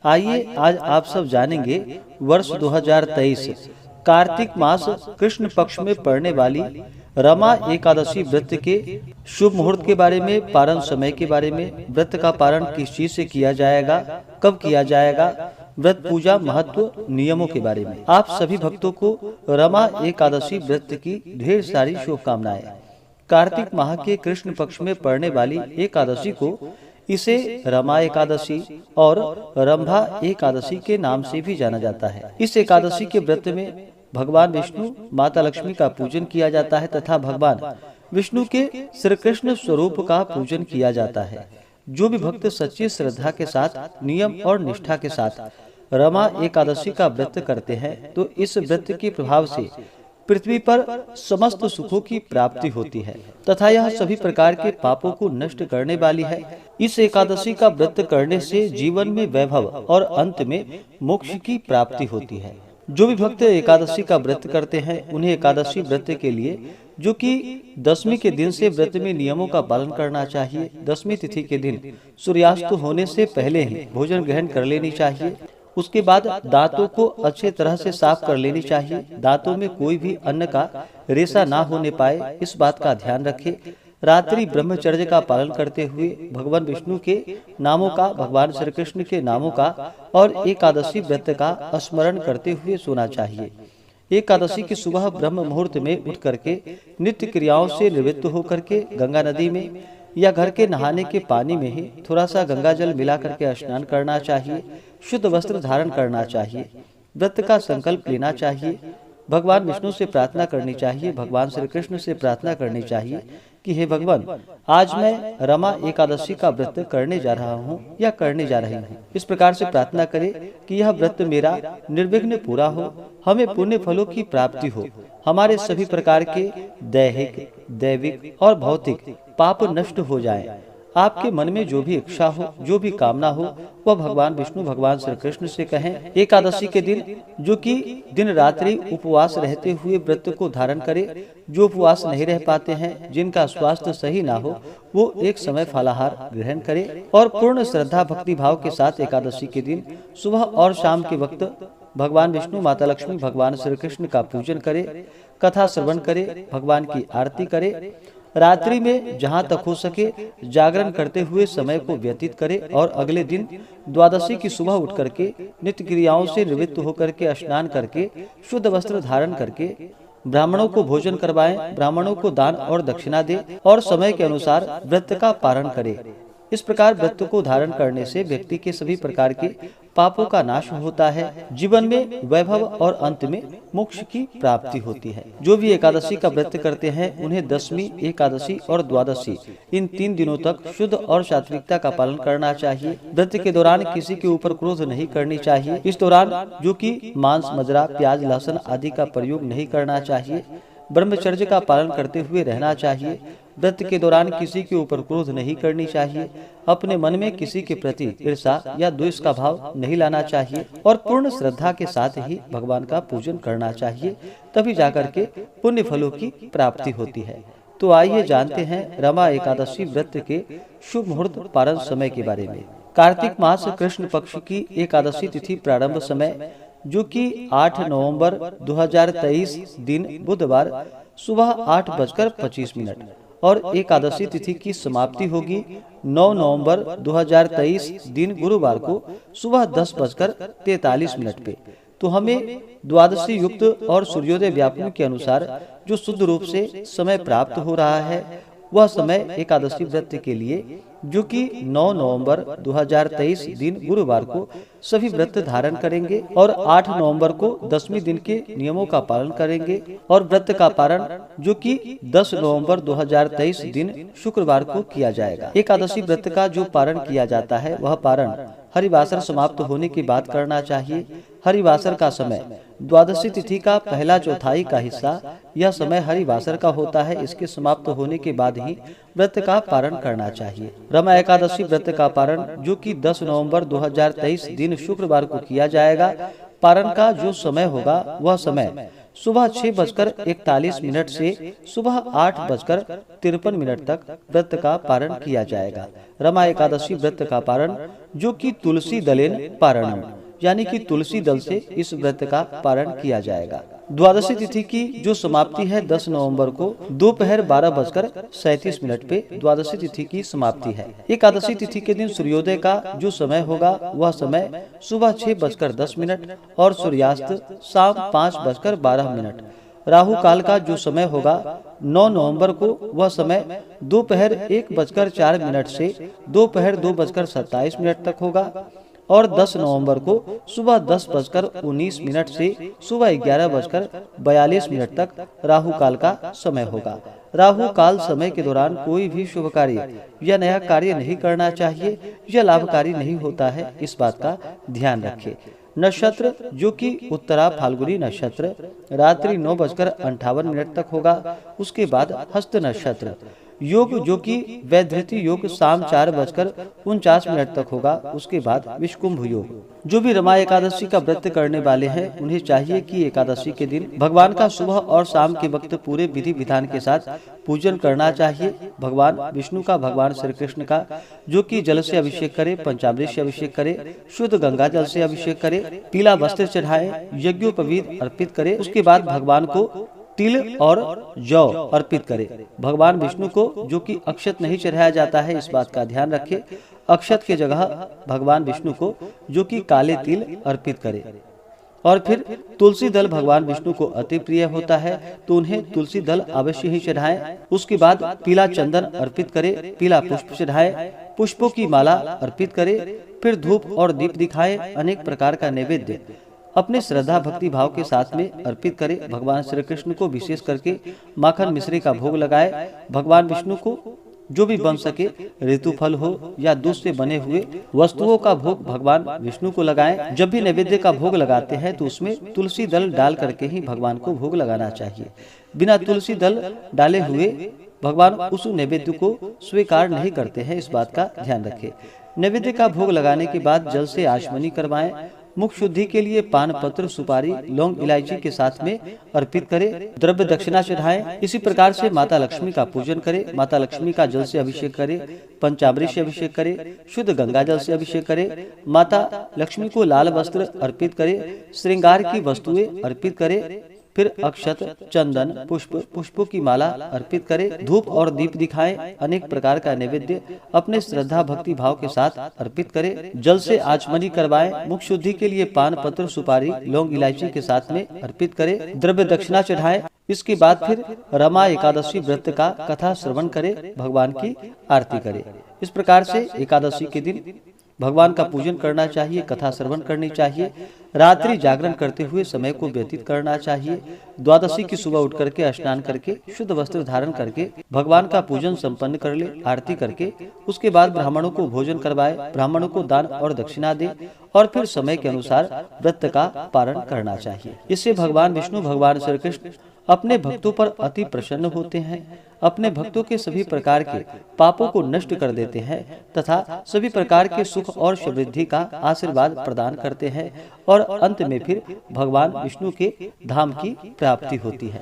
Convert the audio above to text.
आइए आज आप सब जानेंगे वर्ष 2023 कार्तिक मास कृष्ण पक्ष में पड़ने वाली रमा एकादशी व्रत के शुभ मुहूर्त के बारे में, पारण समय के बारे में, व्रत का पारण किस चीज से किया जाएगा, कब किया जाएगा, व्रत पूजा महत्व, नियमों के बारे में। आप सभी भक्तों को रमा एकादशी व्रत की ढेर सारी शुभकामनाएं। कार्तिक माह के कृष्ण पक्ष में पड़ने वाली एकादशी को इसे रमा एकादशी और रंभा एकादशी के नाम से भी जाना जाता है। इस एकादशी के व्रत में भगवान विष्णु, माता लक्ष्मी का पूजन किया जाता है तथा भगवान विष्णु के श्री कृष्ण स्वरूप का पूजन किया जाता है। जो भी भक्त सच्ची श्रद्धा के साथ, नियम और निष्ठा के साथ रमा एकादशी का व्रत करते हैं तो इस व्रत के प्रभाव से पृथ्वी पर समस्त सुखों की प्राप्ति होती है तथा यह सभी प्रकार के पापों को नष्ट करने वाली है। इस एकादशी का व्रत करने से जीवन में वैभव और अंत में मोक्ष की प्राप्ति होती है। जो भी भक्त एकादशी का व्रत करते हैं उन्हें एकादशी व्रत के लिए, जो कि दशमी के दिन से व्रत में नियमों का पालन करना चाहिए। दशमी तिथि के दिन सूर्यास्त होने से पहले ही भोजन ग्रहण कर लेनी चाहिए। उसके बाद दांतों को अच्छे तरह से साफ कर लेनी चाहिए। दांतों में कोई भी अन्न का रेशा ना होने पाए, इस बात का ध्यान रखें। रात्रि ब्रह्मचर्य का पालन करते हुए भगवान विष्णु के नामों का, भगवान श्री कृष्ण के नामों का और एकादशी व्रत का स्मरण करते हुए सोना चाहिए। एकादशी की सुबह ब्रह्म मुहूर्त में उठ करके नित्य क्रियाओं से निवृत्त होकर के गंगा नदी में या घर के नहाने के पानी में ही थोड़ा सा गंगा जल मिला करके स्नान करना चाहिए। शुद्ध वस्त्र धारण करना चाहिए। व्रत का संकल्प लेना चाहिए। भगवान विष्णु से प्रार्थना करनी चाहिए। भगवान श्री कृष्ण से प्रार्थना करनी चाहिए कि हे भगवान, आज मैं रमा एकादशी का व्रत करने जा रहा हूँ या करने जा रही हूँ। इस प्रकार से प्रार्थना करें कि यह व्रत मेरा निर्विघ्न पूरा हो, हमें पुण्य फलों की प्राप्ति हो, हमारे सभी प्रकार के दैहिक, दैविक और भौतिक पाप नष्ट हो जाएं। आपके मन में जो भी इच्छा हो, जो भी कामना हो, वह भगवान विष्णु, भगवान श्री कृष्ण से कहें। एकादशी के दिन, जो कि दिन रात्रि उपवास रहते हुए व्रत को धारण करे, जो उपवास नहीं रह पाते हैं, जिनका स्वास्थ्य सही ना हो, वो एक समय फलाहार ग्रहण करे और पूर्ण श्रद्धा भक्ति भाव के साथ एकादशी के दिन सुबह और शाम के वक्त भगवान विष्णु, माता लक्ष्मी, भगवान श्री कृष्ण का पूजन करे, कथा श्रवण करे, भगवान की आरती करे। रात्रि में जहां तक हो सके जागरण करते हुए समय को व्यतीत करे और अगले दिन द्वादशी की सुबह उठ करके नित्य क्रियाओं से निवृत्त होकर के स्नान करके शुद्ध वस्त्र धारण करके ब्राह्मणों को भोजन करवाएं, ब्राह्मणों को दान और दक्षिणा दे और समय के अनुसार व्रत का पारण करे। इस प्रकार व्रत को धारण करने से व्यक्ति के सभी प्रकार के पापों का नाश होता है, जीवन में वैभव और अंत में मोक्ष की प्राप्ति होती है। जो भी एकादशी का व्रत करते हैं उन्हें दशमी, एकादशी और द्वादशी इन 3 दिनों तक शुद्ध और सात्विकता का पालन करना चाहिए। व्रत के दौरान किसी के ऊपर क्रोध नहीं करनी चाहिए। इस दौरान जो कि मांस, मदिरा, प्याज, लहसुन आदि का प्रयोग नहीं करना चाहिए। ब्रह्मचर्य का पालन करते हुए रहना चाहिए। व्रत के दौरान किसी के ऊपर क्रोध नहीं करनी चाहिए। अपने मन में किसी के प्रति ईर्ष्या या द्वेष का भाव नहीं लाना चाहिए और पूर्ण श्रद्धा के साथ ही भगवान का पूजन करना चाहिए, तभी जाकर के पुण्य फलों की प्राप्ति होती है। तो आइए जानते हैं रमा एकादशी व्रत के शुभ मुहूर्त पारण समय के बारे में। कार्तिक मास कृष्ण पक्ष की एकादशी तिथि प्रारंभ समय, जो कि 8 नवंबर 2023 दिन बुधवार सुबह 8:25 और एकादशी तिथि की समाप्ति होगी 9 नवंबर 2023 दिन गुरुवार को सुबह 10:43 पे। तो हमें द्वादशी युक्त और सूर्योदय व्यापन के अनुसार जो शुद्ध रूप से समय प्राप्त हो रहा है वह समय एकादशी व्रत के लिए, जो कि 9 नवंबर 2023 दिन गुरुवार को सभी व्रत धारण करेंगे और 8 नवंबर को दशमी दिन के नियमों का पालन करेंगे और व्रत का पारण जो कि 10 नवंबर 2023 दिन शुक्रवार को किया जाएगा। एकादशी व्रत का जो पारण किया जाता है वह पारण हरिवासर समाप्त होने के बाद करना चाहिए। हरिवासर का समय द्वादशी तिथि का पहला चौथाई का हिस्सा, यह समय हरिवासर का होता है। इसके समाप्त होने के बाद ही व्रत का पारण करना चाहिए। रमा एकादशी व्रत का पारण जो कि 10 नवंबर 2023 दिन शुक्रवार को किया जाएगा। पारण का जो समय होगा वह समय सुबह 6:41 से सुबह 8:53 तक व्रत का पारण किया जाएगा। रमा एकादशी व्रत का पारण, जो कि तुलसी दलेन पारणम, यानी कि तुलसी दल से इस व्रत का पारण किया जाएगा। द्वादशी तिथि की जो समाप्ति है 10 नवंबर को दोपहर 12:37 पे द्वादशी तिथि की समाप्ति है। एकादशी तिथि के दिन सूर्योदय का जो समय होगा वह समय सुबह 6:10 और सूर्यास्त शाम 5:12। राहु काल का जो समय होगा 9 नवंबर को वह समय दोपहर 1:04 से दोपहर 2:27 तक होगा और 10 नवंबर को सुबह 10:19 से सुबह 11:42 तक राहु काल का समय होगा। राहु काल समय के दौरान कोई भी शुभ कार्य या नया कार्य नहीं करना चाहिए, यह लाभकारी नहीं होता है, इस बात का ध्यान रखें। नक्षत्र जो कि उत्तरा फाल्गुनी नक्षत्र रात्रि 9:58 तक होगा। उसके बाद हस्त नक्षत्र। योग जो कि वैधृति योग शाम 4:49 तक होगा। उसके बाद विषकुंभ योग। जो भी रमा एकादशी का व्रत करने वाले हैं उन्हें चाहिए कि एकादशी के दिन भगवान का सुबह और शाम के वक्त पूरे विधि विधान के साथ पूजन करना चाहिए। भगवान विष्णु का, भगवान श्री कृष्ण का जो कि जल से अभिषेक करे, पंचामृत से अभिषेक करे, शुद्ध गंगा जल से अभिषेक करे, पीला वस्त्र चढ़ाए, यज्ञोपवीत अर्पित करे। उसके बाद भगवान को तिल और जौ अर्पित करे। भगवान विष्णु को जो कि अक्षत नहीं चढ़ाया जाता है, इस बात का ध्यान रखें। अक्षत के जगह भगवान विष्णु को जो कि काले तिल अर्पित करे। और फिर तुलसी दल भगवान विष्णु को अति प्रिय होता है, तो उन्हें तुलसी दल अवश्य ही चढ़ाएं। उसके बाद पीला चंदन अर्पित करे, पीला पुष्प चढ़ाए, पुष्पों की माला अर्पित करे, फिर धूप और दीप दिखाए, अनेक प्रकार का नैवेद्य अपने श्रद्धा भक्ति भाव के साथ में अर्पित करे। भगवान श्री कृष्ण को विशेष करके माखन मिश्री का भोग लगाए। भगवान विष्णु को जो भी बन सके, ऋतु फल हो या दूध से बने हुए वस्तुओं का भोग भगवान विष्णु को लगाएं। जब भी नैवेद्य का भोग लगाते हैं तो उसमें तुलसी दल डाल करके ही भगवान को भोग लगाना चाहिए। बिना तुलसी दल डाले हुए भगवान उस नैवेद्य को स्वीकार नहीं करते हैं, इस बात का ध्यान रखें। नैवेद्य का भोग लगाने के बाद जल से आचमनी करवाएं। मुख शुद्धि के लिए पान पत्र, सुपारी, लौंग, इलायची के साथ में अर्पित करें। द्रव्य दक्षिणा चढ़ाएं। इसी प्रकार से माता लक्ष्मी का पूजन करें। माता लक्ष्मी का जल से अभिषेक करें, पंचामृत से अभिषेक करें, शुद्ध गंगा जल से अभिषेक करें। माता लक्ष्मी को लाल वस्त्र अर्पित करें, श्रृंगार की वस्तुएं अर्पित करें, फिर अक्षत, चंदन, पुष्पों की माला अर्पित करें, धूप और दीप दिखाएं, अनेक प्रकार का नैवेद्य अपने श्रद्धा भक्ति भाव के साथ अर्पित करें। जल से आचमनी करवाएं। मुख शुद्धि के लिए पान पत्र, सुपारी, लौंग, इलायची के साथ में अर्पित करें। द्रव्य दक्षिणा चढ़ाएं। इसके बाद फिर रमा एकादशी व्रत का कथा श्रवण करें, भगवान की आरती करें। इस प्रकार से एकादशी के दिन भगवान का पूजन करना चाहिए, कथा श्रवण करनी चाहिए, रात्रि जागरण करते हुए समय को व्यतीत करना चाहिए। द्वादशी की सुबह उठ करके स्नान करके शुद्ध वस्त्र धारण करके भगवान का पूजन संपन्न कर ले, आरती करके उसके बाद ब्राह्मणों को भोजन करवाए, ब्राह्मणों को दान और दक्षिणा दे और फिर समय के अनुसार व्रत का पारण करना चाहिए। इससे भगवान विष्णु, भगवान श्री कृष्ण अपने भक्तों पर अति प्रसन्न होते हैं, अपने भक्तों के सभी प्रकार के पापों को नष्ट कर देते हैं तथा सभी प्रकार के सुख और समृद्धि का आशीर्वाद प्रदान करते हैं और अंत में फिर भगवान विष्णु के धाम की प्राप्ति होती है।